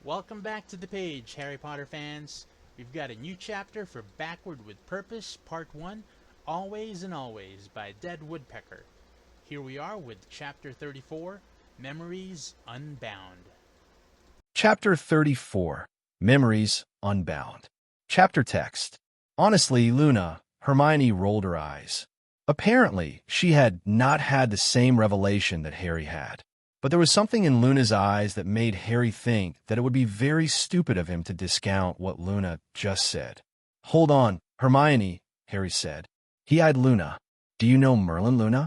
Welcome back to the page, Harry Potter fans. We've got a new chapter for Backward with Purpose, Part 1, Always and Always by Dead Woodpecker. Here we are with Chapter 34, Memories Unbound. Chapter 34, Memories Unbound. Chapter text. Honestly, Luna, Hermione rolled her eyes. Apparently, she had not had the same revelation that Harry had. But there was something in Luna's eyes that made Harry think that it would be very stupid of him to discount what Luna just said. Hold on, Hermione, Harry said. He eyed Luna. Do you know Merlin, Luna?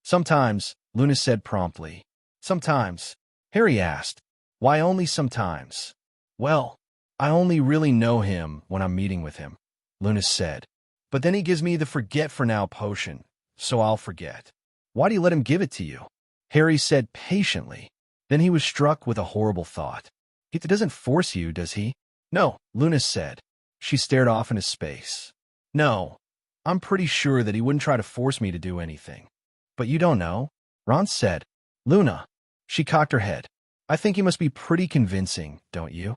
Sometimes, Luna said promptly. Sometimes, Harry asked. Why only sometimes? Well, I only really know him when I'm meeting with him, Luna said. But then he gives me the forget-for-now potion, so I'll forget. Why do you let him give it to you? Harry said patiently. Then he was struck with a horrible thought. He doesn't force you, does he? No, Luna said. She stared off into space. No, I'm pretty sure that he wouldn't try to force me to do anything. But you don't know, Ron said. Luna. She cocked her head. I think he must be pretty convincing, don't you?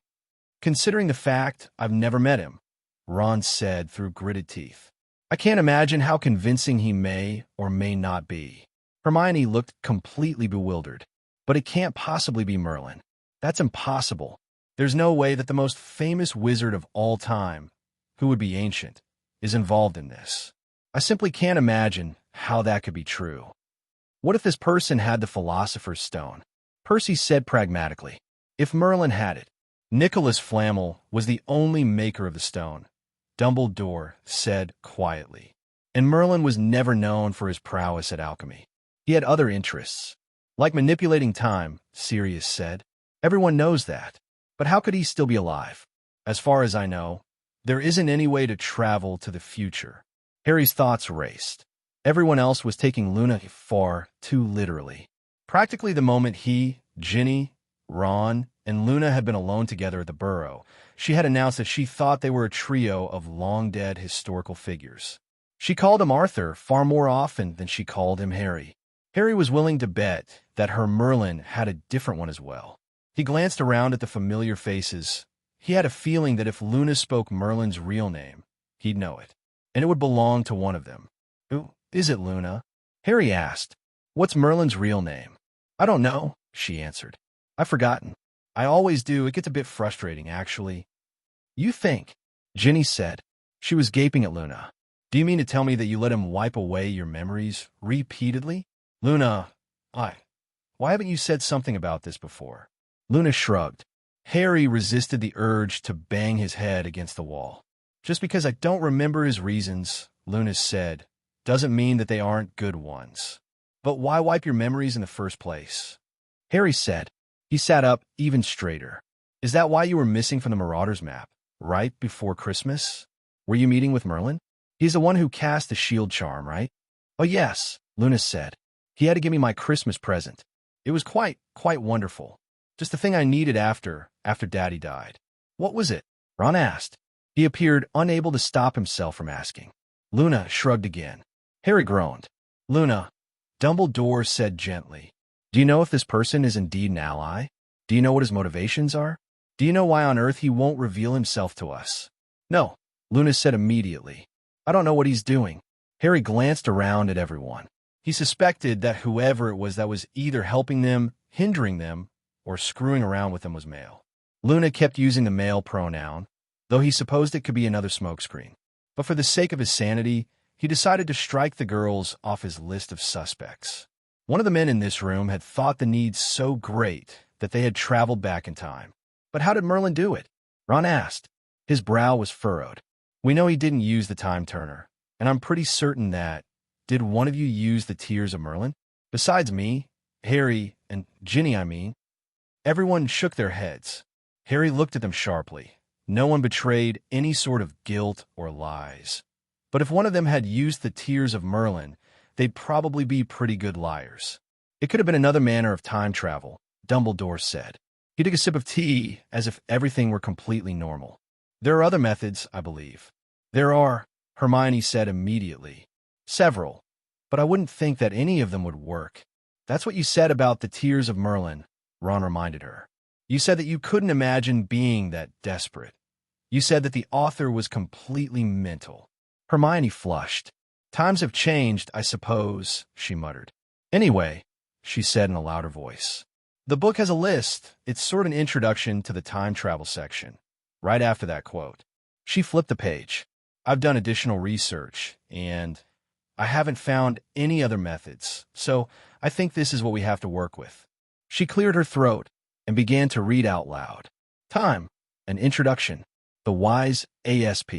Considering the fact I've never met him, Ron said through gritted teeth. I can't imagine how convincing he may or may not be. Hermione looked completely bewildered. But it can't possibly be Merlin. That's impossible. There's no way that the most famous wizard of all time, who would be ancient, is involved in this. I simply can't imagine how that could be true. What if this person had the Philosopher's Stone? Percy said pragmatically. If Merlin had it. Nicholas Flamel was the only maker of the stone, Dumbledore said quietly. And Merlin was never known for his prowess at alchemy. He had other interests. Like manipulating time, Sirius said. Everyone knows that. But how could he still be alive? As far as I know, there isn't any way to travel to the future. Harry's thoughts raced. Everyone else was taking Luna far too literally. Practically the moment he, Ginny, Ron, and Luna had been alone together at the Burrow, she had announced that she thought they were a trio of long-dead historical figures. She called him Arthur far more often than she called him Harry. Harry was willing to bet that her Merlin had a different one as well. He glanced around at the familiar faces. He had a feeling that if Luna spoke Merlin's real name, he'd know it, and it would belong to one of them. Who is it, Luna? Harry asked. What's Merlin's real name? I don't know, she answered. I've forgotten. I always do. It gets a bit frustrating, actually. You think, Ginny said. She was gaping at Luna. Do you mean to tell me that you let him wipe away your memories repeatedly? Luna, why haven't you said something about this before? Luna shrugged. Harry resisted the urge to bang his head against the wall. Just because I don't remember his reasons, Luna said, doesn't mean that they aren't good ones. But why wipe your memories in the first place? Harry said. He sat up even straighter. Is that why you were missing from the Marauders map, right before Christmas? Were you meeting with Merlin? He's the one who cast the shield charm, right? Oh yes, Luna said. He had to give me my Christmas present. It was quite wonderful. Just the thing I needed after Daddy died. What was it? Ron asked. He appeared unable to stop himself from asking. Luna shrugged again. Harry groaned. Luna, Dumbledore said gently. Do you know if this person is indeed an ally? Do you know what his motivations are? Do you know why on earth he won't reveal himself to us? No, Luna said immediately. I don't know what he's doing. Harry glanced around at everyone. He suspected that whoever it was that was either helping them, hindering them, or screwing around with them was male. Luna kept using the male pronoun, though he supposed it could be another smokescreen. But for the sake of his sanity, he decided to strike the girls off his list of suspects. One of the men in this room had thought the need so great that they had traveled back in time. But how did Merlin do it? Ron asked. His brow was furrowed. We know he didn't use the time turner, and I'm pretty certain that. Did one of you use the Tears of Merlin? Besides me, Harry, and Ginny, I mean. Everyone shook their heads. Harry looked at them sharply. No one betrayed any sort of guilt or lies. But if one of them had used the Tears of Merlin, they'd probably be pretty good liars. It could have been another manner of time travel, Dumbledore said. He took a sip of tea as if everything were completely normal. There are other methods, I believe. There are, Hermione said immediately. Several. But I wouldn't think that any of them would work. That's what you said about the Tears of Merlin, Ron reminded her. You said that you couldn't imagine being that desperate. You said that the author was completely mental. Hermione flushed. Times have changed, I suppose, she muttered. Anyway, she said in a louder voice. The book has a list. It's sort of an introduction to the time travel section. Right after that quote, she flipped the page. I've done additional research, and I haven't found any other methods, so I think this is what we have to work with. She cleared her throat and began to read out loud. Time, an introduction. The wise ASP.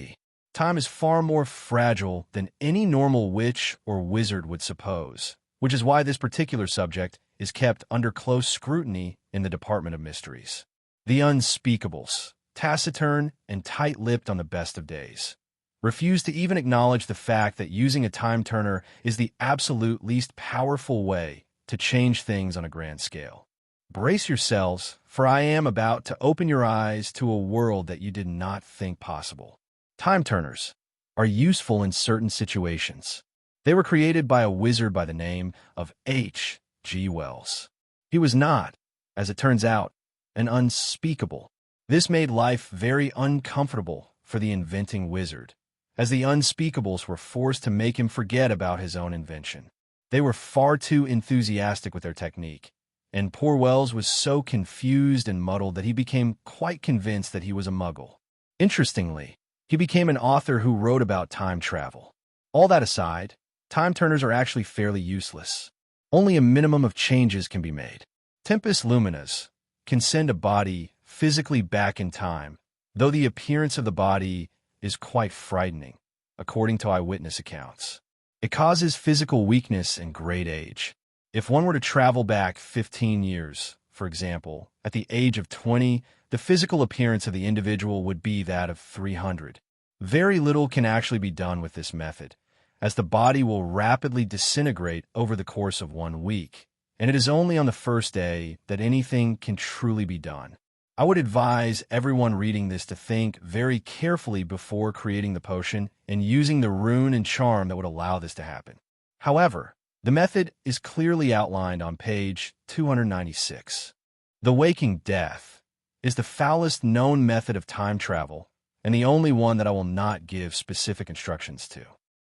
Time is far more fragile than any normal witch or wizard would suppose, which is why this particular subject is kept under close scrutiny in the Department of Mysteries. The unspeakables, taciturn and tight-lipped on the best of days, refuse to even acknowledge the fact that using a time turner is the absolute least powerful way to change things on a grand scale. Brace yourselves, for I am about to open your eyes to a world that you did not think possible. Time turners are useful in certain situations. They were created by a wizard by the name of H.G. Wells. He was not, as it turns out, an unspeakable. This made life very uncomfortable for the inventing wizard, as the unspeakables were forced to make him forget about his own invention. They were far too enthusiastic with their technique, and poor Wells was so confused and muddled that he became quite convinced that he was a muggle. Interestingly, he became an author who wrote about time travel. All that aside, time turners are actually fairly useless. Only a minimum of changes can be made. Tempus Luminas can send a body physically back in time, though the appearance of the body is quite frightening, according to eyewitness accounts. It causes physical weakness and great age. If one were to travel back 15 years, for example, at the age of 20, the physical appearance of the individual would be that of 300. Very little can actually be done with this method, as the body will rapidly disintegrate over the course of 1 week, and it is only on the first day that anything can truly be done. I would advise everyone reading this to think very carefully before creating the potion and using the rune and charm that would allow this to happen. However, the method is clearly outlined on page 296. The waking death is the foulest known method of time travel and the only one that I will not give specific instructions to.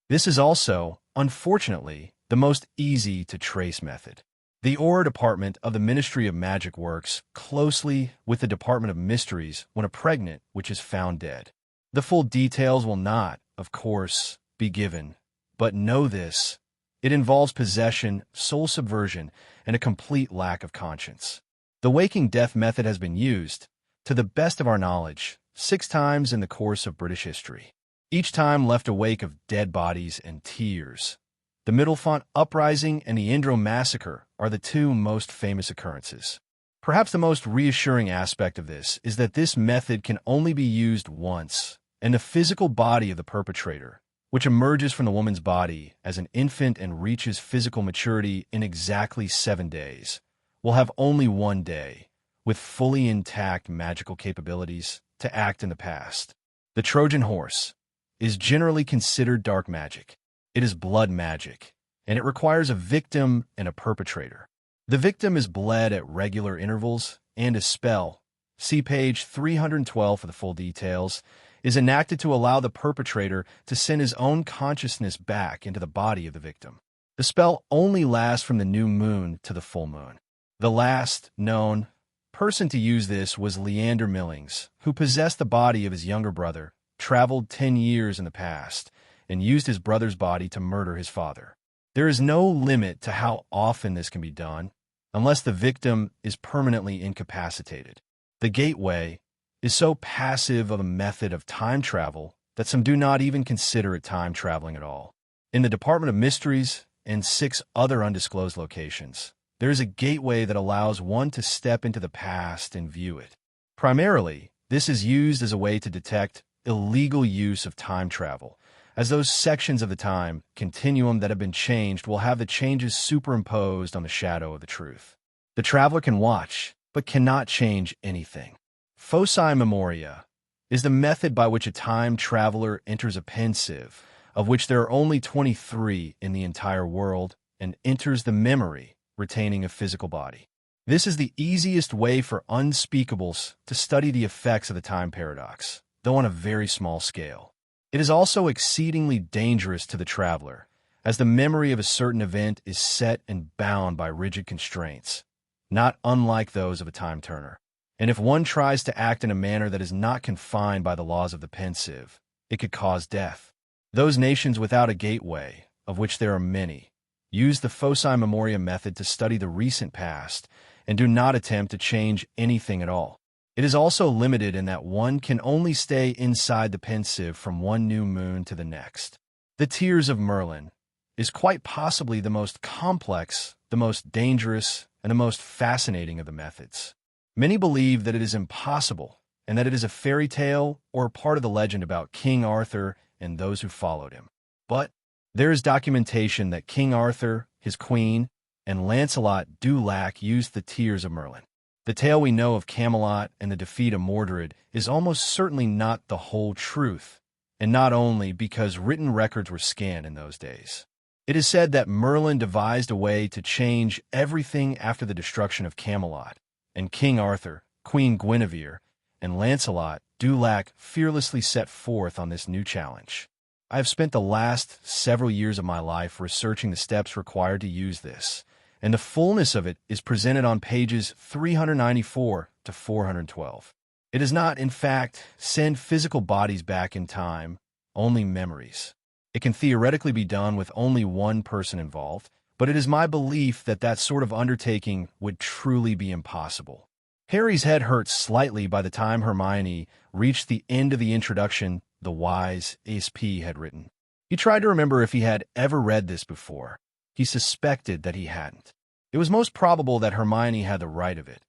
This is also, unfortunately, the most easy to trace method. The Auror Department of the Ministry of Magic works closely with the Department of Mysteries when a pregnant witch is found dead. The full details will not, of course, be given, but know this: it involves possession, soul subversion, and a complete lack of conscience. The waking death method has been used, to the best of our knowledge, 6 times in the course of British history. Each time left a wake of dead bodies and tears. The Middlefont Uprising and the Indro Massacre are the 2 most famous occurrences. Perhaps the most reassuring aspect of this is that this method can only be used once, and the physical body of the perpetrator, which emerges from the woman's body as an infant and reaches physical maturity in exactly 7 days, will have only 1 day, with fully intact magical capabilities, to act in the past. The Trojan horse is generally considered dark magic. It is blood magic, and it requires a victim and a perpetrator. The victim is bled at regular intervals, and a spell, see page 312 for the full details, is enacted to allow the perpetrator to send his own consciousness back into the body of the victim. The spell only lasts from the new moon to the full moon. The last known person to use this was Leander Millings, who possessed the body of his younger brother, traveled 10 years in the past, and used his brother's body to murder his father. There is no limit to how often this can be done, unless the victim is permanently incapacitated. The gateway is so passive of a method of time travel that some do not even consider it time traveling at all. In the Department of Mysteries and 6 other undisclosed locations, there is a gateway that allows one to step into the past and view it. Primarily, this is used as a way to detect illegal use of time travel, as those sections of the time continuum that have been changed will have the changes superimposed on the shadow of the truth. The traveler can watch, but cannot change anything. Foci Memoria is the method by which a time traveler enters a pensieve, of which there are only 23 in the entire world, and enters the memory, retaining a physical body. This is the easiest way for unspeakables to study the effects of the time paradox, though on a very small scale. It is also exceedingly dangerous to the traveler, as the memory of a certain event is set and bound by rigid constraints, not unlike those of a time turner. And if one tries to act in a manner that is not confined by the laws of the pensive, it could cause death. Those nations without a gateway, of which there are many, use the foci memoria method to study the recent past and do not attempt to change anything at all. It is also limited in that one can only stay inside the pensive from one new moon to the next. The Tears of Merlin is quite possibly the most complex, the most dangerous, and the most fascinating of the methods. Many believe that it is impossible and that it is a fairy tale or part of the legend about King Arthur and those who followed him. But there is documentation that King Arthur, his queen, and Lancelot du Lac used the Tears of Merlin. The tale we know of Camelot and the defeat of Mordred is almost certainly not the whole truth, and not only because written records were scant in those days. It is said that Merlin devised a way to change everything after the destruction of Camelot, and King Arthur, Queen Guinevere, and Lancelot du Lac fearlessly set forth on this new challenge. I have spent the last several years of my life researching the steps required to use this, and the fullness of it is presented on pages 394 to 412. It does not, in fact, send physical bodies back in time, only memories. It can theoretically be done with only one person involved, but it is my belief that that sort of undertaking would truly be impossible. Harry's head hurt slightly by the time Hermione reached the end of the introduction the wise Ace had written. He tried to remember if he had ever read this before. He suspected that he hadn't. It was most probable that Hermione had the right of it.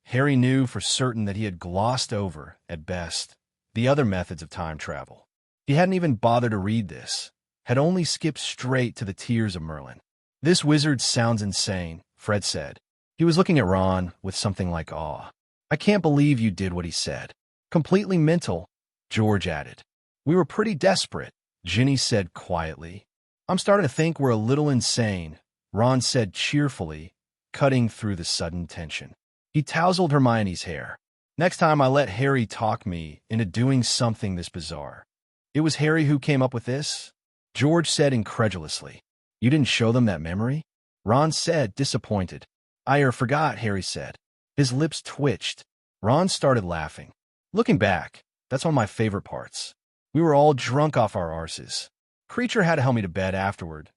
Harry knew for certain that he had glossed over, at best, the other methods of time travel. He hadn't even bothered to read this, had only skipped straight to the Tears of Merlin. "This wizard sounds insane," Fred said. He was looking at Ron with something like awe. "I can't believe you did what he said." "Completely mental," George added. "We were pretty desperate," Ginny said quietly. "I'm starting to think we're a little insane," Ron said cheerfully, cutting through the sudden tension. He tousled Hermione's hair. "Next time I let Harry talk me into doing something this bizarre." "It was Harry who came up with this?" George said incredulously. "You didn't show them that memory?" Ron said, disappointed. "I forgot," Harry said. His lips twitched. Ron started laughing. "Looking back, that's one of my favorite parts. We were all drunk off our arses. Creature had to help me to bed afterward.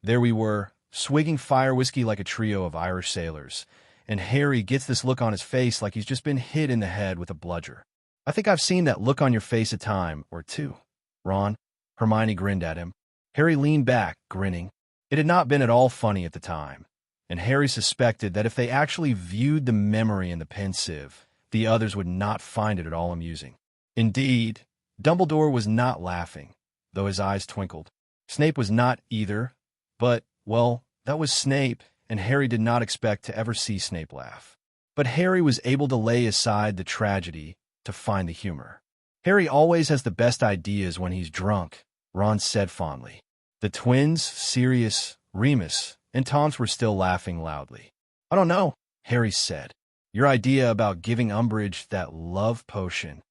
There we were, swigging fire whiskey like a trio of Irish sailors, and Harry gets this look on his face like he's just been hit in the head with a bludger. I think I've seen that look on your face a time or two, Ron." Hermione grinned at him. Harry leaned back, grinning. It had not been at all funny at the time, and Harry suspected that if they actually viewed the memory in the pensive, the others would not find it at all amusing. Indeed, Dumbledore was not laughing, though his eyes twinkled. Snape was not either, but, well, that was Snape, and Harry did not expect to ever see Snape laugh. But Harry was able to lay aside the tragedy to find the humor. "Harry always has the best ideas when he's drunk," Ron said fondly. The twins, Sirius, Remus, and Tonks were still laughing loudly. "I don't know," Harry said. "Your idea about giving Umbridge that love potion."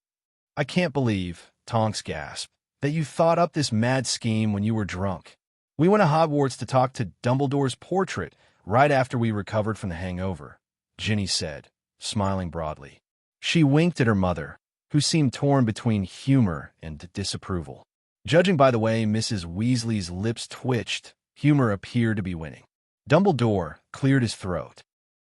"I can't believe," Tonks gasped, "that you thought up this mad scheme when you were drunk. We went to Hogwarts to talk to Dumbledore's portrait right after we recovered from the hangover," Ginny said, smiling broadly. She winked at her mother, who seemed torn between humor and disapproval. Judging by the way Mrs. Weasley's lips twitched, humor appeared to be winning. Dumbledore cleared his throat.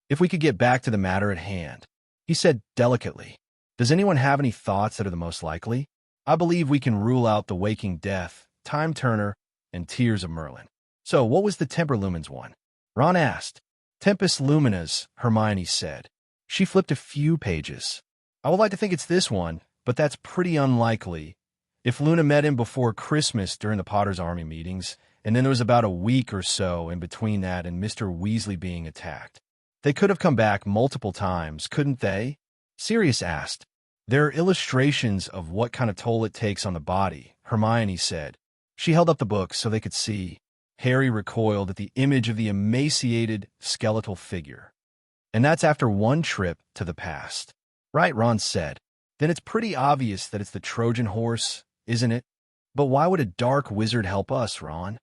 "If we could get back to the matter at hand," he said delicately. "Does anyone have any thoughts that are the most likely? I believe we can rule out the Waking Death, Time Turner, and Tears of Merlin." "So what was the Temper Lumens one?" Ron asked. "Tempus Luminas," Hermione said. She flipped a few pages. "I would like to think it's this one, but that's pretty unlikely. If Luna met him before Christmas during the Potter's Army meetings, and then there was about a week or so in between that and Mr. Weasley being attacked. They could have come back multiple times, couldn't they?" Sirius asked. "There are illustrations of what kind of toll it takes on the body," Hermione said. She held up the book so they could see. Harry recoiled at the image of the emaciated, skeletal figure. And that's after one trip to the past. Right, Ron said. Then it's pretty obvious that it's the Trojan horse, isn't it? But why would a dark wizard help us, Ron?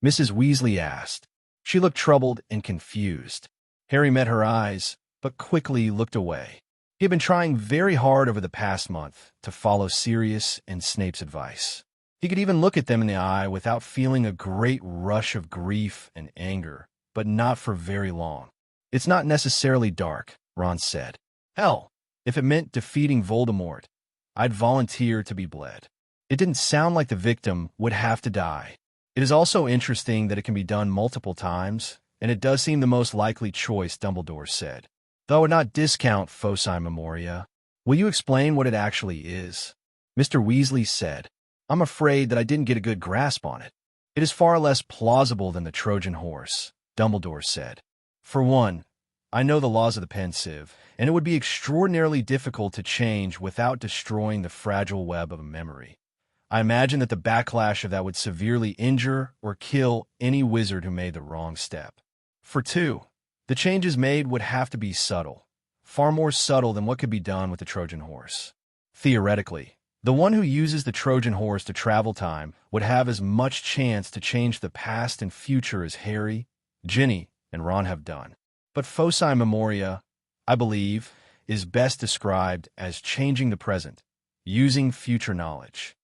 Mrs. Weasley asked. She looked troubled and confused. Harry met her eyes, but quickly looked away. He had been trying very hard over the past month to follow Sirius and Snape's advice. He could even look at them in the eye without feeling a great rush of grief and anger, but not for very long. It's not necessarily dark, Ron said. Hell, if it meant defeating Voldemort, I'd volunteer to be bled. It didn't sound like the victim would have to die. It is also interesting that it can be done multiple times, and it does seem the most likely choice, Dumbledore said. Though I would not discount Foci Memoria. Will you explain what it actually is? Mr. Weasley said. I'm afraid that I didn't get a good grasp on it. It is far less plausible than the Trojan horse, Dumbledore said. For one, I know the laws of the Pensieve, and it would be extraordinarily difficult to change without destroying the fragile web of a memory. I imagine that the backlash of that would severely injure or kill any wizard who made the wrong step. For two, the changes made would have to be subtle, far more subtle than what could be done with the Trojan horse. Theoretically, the one who uses the Trojan horse to travel time would have as much chance to change the past and future as Harry, Ginny, and Ron have done. But Foci Memoria, I believe, is best described as changing the present, using future knowledge.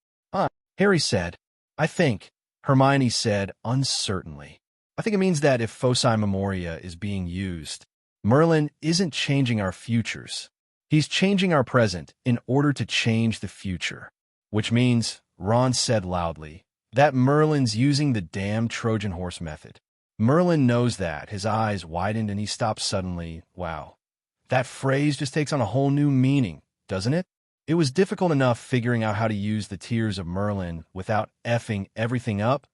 Harry said. I think, Hermione said uncertainly. I think it means that if Foci Memoria is being used, Merlin isn't changing our futures. He's changing our present in order to change the future. Which means, Ron said loudly, that Merlin's using the damn Trojan horse method. Merlin knows that. His eyes widened and he stopped suddenly. Wow. That phrase just takes on a whole new meaning, doesn't it? It was difficult enough figuring out how to use the Tears of Merlin without effing everything up.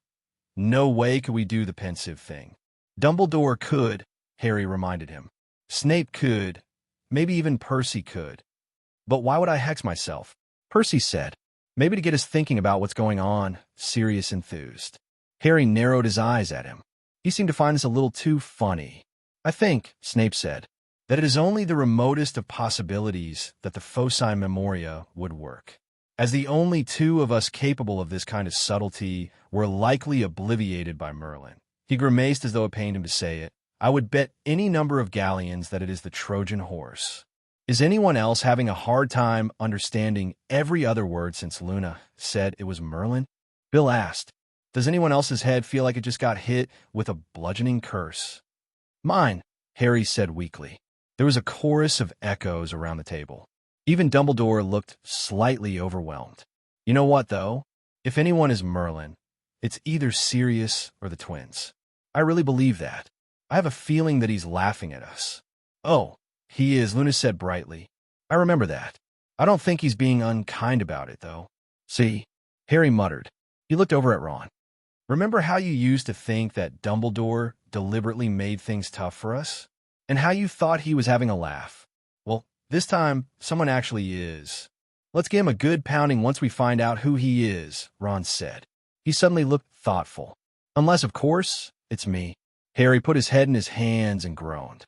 No way could we do the Pensieve thing. Dumbledore could, Harry reminded him. Snape could. Maybe even Percy could. But why would I hex myself? Percy said. Maybe to get us thinking about what's going on, Sirius enthused. Harry narrowed his eyes at him. He seemed to find this a little too funny. I think, Snape said, that it is only the remotest of possibilities that the Foci Memoria would work. As the only two of us capable of this kind of subtlety were likely obliviated by Merlin. He grimaced as though it pained him to say it. I would bet any number of galleons that it is the Trojan horse. Is anyone else having a hard time understanding every other word since Luna said it was Merlin? Bill asked. Does anyone else's head feel like it just got hit with a bludgeoning curse? Mine, Harry said weakly. There was a chorus of echoes around the table. Even Dumbledore looked slightly overwhelmed. You know what, though? If anyone is Merlin, it's either Sirius or the twins. I really believe that. I have a feeling that he's laughing at us. Oh, he is, Luna said brightly. I remember that. I don't think he's being unkind about it, though. See? Harry muttered. He looked over at Ron. Remember how you used to think that Dumbledore deliberately made things tough for us? And how you thought he was having a laugh? Well, this time, someone actually is. Let's give him a good pounding once we find out who he is, Ron said. He suddenly looked thoughtful. Unless, of course, it's me. Harry put his head in his hands and groaned.